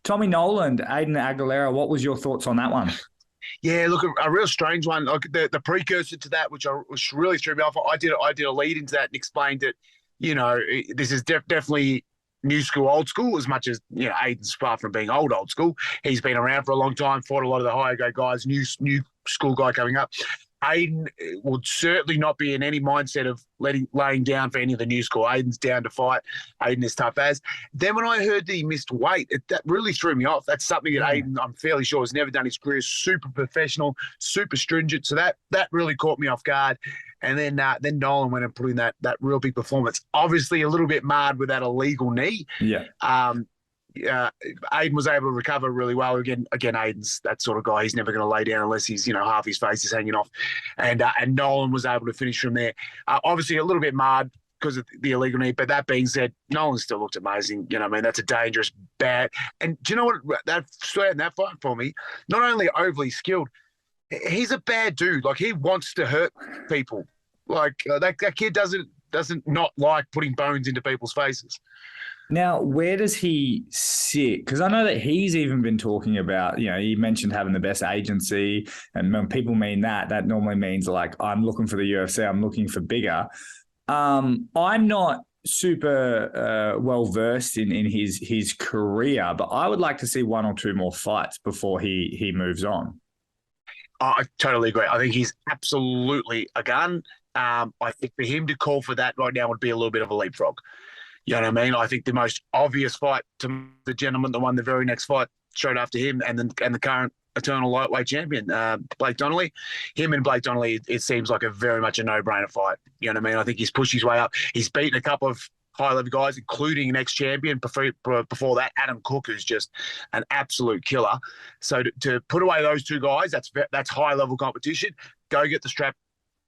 Tommy Nolan, Aidan Aguilera, what was your thoughts on that one? Yeah, look, a real strange one. Like the precursor to that, which really threw me off. I did a lead into that and explained that, this is definitely new school, old school. As much as Aiden's far from being old school. He's been around for a long time, fought a lot of the higher grade guys. New school guy coming up. Aiden would certainly not be in any mindset of laying down for any of the new school. Aiden's down to fight. Aiden is tough as. Then when I heard that he missed weight, that really threw me off. That's something that Aiden, I'm fairly sure, has never done in his career. Super professional, super stringent. So that really caught me off guard. And then Nolan went and put in that real big performance. Obviously a little bit marred with that illegal knee. Yeah. Aiden was able to recover really well. Again, Aiden's that sort of guy. He's never going to lay down unless he's, half his face is hanging off. And Nolan was able to finish from there. Obviously a little bit marred because of the illegal knee. But that being said, Nolan still looked amazing. That's a dangerous, bad. And do you know what? That stood out in that fight for me. Not only overly skilled, he's a bad dude. Like, he wants to hurt people. Like, that kid doesn't not like putting bones into people's faces. Now, where does he sit? Because I know that he's even been talking about, he mentioned having the best agency. And when people mean that normally means like, I'm looking for the UFC, I'm looking for bigger. I'm not super well-versed in his career, but I would like to see one or two more fights before he moves on. I totally agree. I think he's absolutely a gun. I think for him to call for that right now would be a little bit of a leapfrog. You know what I mean? I think the most obvious fight to the gentleman that won the very next fight straight after him and the current eternal lightweight champion, Blake Donnelly. Him and Blake Donnelly, it seems like very much a no-brainer fight. You know what I mean? I think he's pushed his way up. He's beaten a couple of high-level guys, including an ex-champion before that, Adam Cook, who's just an absolute killer. So to put away those two guys, that's high-level competition. Go get the strap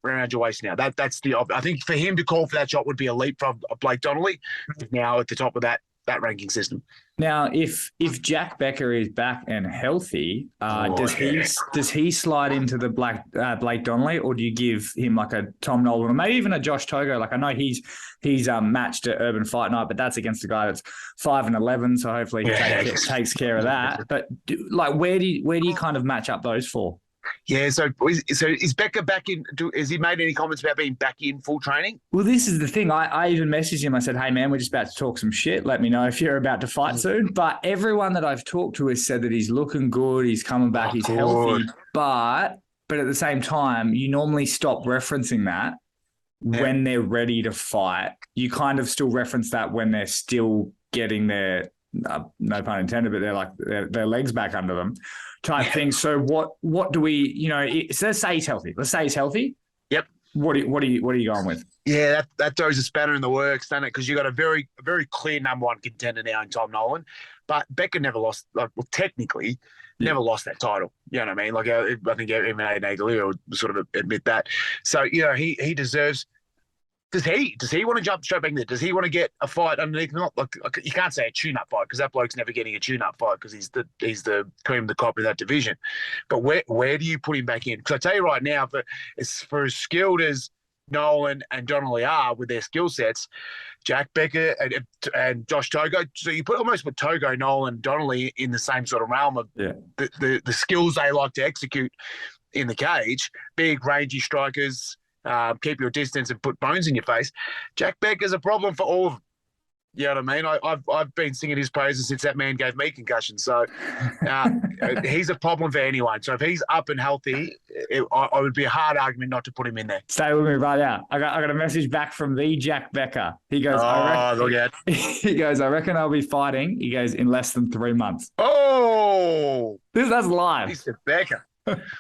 around your waist now. That's I think for him to call for that shot would be a leap from Blake Donnelly, now at the top of that ranking system. Now, if Jack Becker is back and healthy, does he slide into the Blake Donnelly, or do you give him like a Tom Nolan or maybe even a Josh Togo? Like, I know he's matched at Urban Fight Night, but that's against a guy that's 5-11, so hopefully he takes care of that. But where do you kind of match up those four? Yeah, so is Becker back in? Has he made any comments about being back in full training? Well, this is the thing. I even messaged him. I said, hey, man, we're just about to talk some shit. Let me know if you're about to fight soon. But everyone that I've talked to has said that he's looking good. He's coming back. He's healthy. But at the same time, you normally stop referencing that when they're ready to fight. You kind of still reference that when they're still getting their, no pun intended, but they're like their legs back under them type thing. So what do we, so let's say he's healthy. Yep. What are you going with? Yeah, that throws a spanner in the works, doesn't it? Because you've got a very clear number one contender now in Tom Nolan. But Becker never lost, technically, never lost that title. You know what I mean? Like, I think even Aidan Aguilera would sort of admit that. So, he deserves. Does he want to jump straight back there? Does he want to get a fight underneath him? Like you can't say a tune-up fight because that bloke's never getting a tune-up fight because he's the cream of the crop in that division. But where do you put him back in? Because I tell you right now, for as skilled as Nolan and Donnelly are with their skill sets, Jack Becker and Josh Togo. So you almost put Togo, Nolan, Donnelly in the same sort of realm of the skills they like to execute in the cage. Big, rangy strikers. Keep your distance and put bones in your face. Jack Becker's a problem for all of them. You know what I mean? I've been singing his praises since that man gave me concussion. So he's a problem for anyone. So if he's up and healthy, I would be a hard argument not to put him in there. Stay with me right now. I got a message back from the Jack Becker. He goes, he goes, I reckon I'll be fighting. He goes, in less than 3 months. Oh, that's live. Mr. Becker.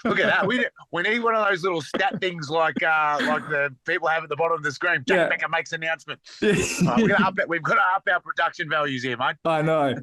Look at that. We need one of those little stat things like the people have at the bottom of the screen. Jack Becker makes an announcement. We've got to up our production values here, mate. I know.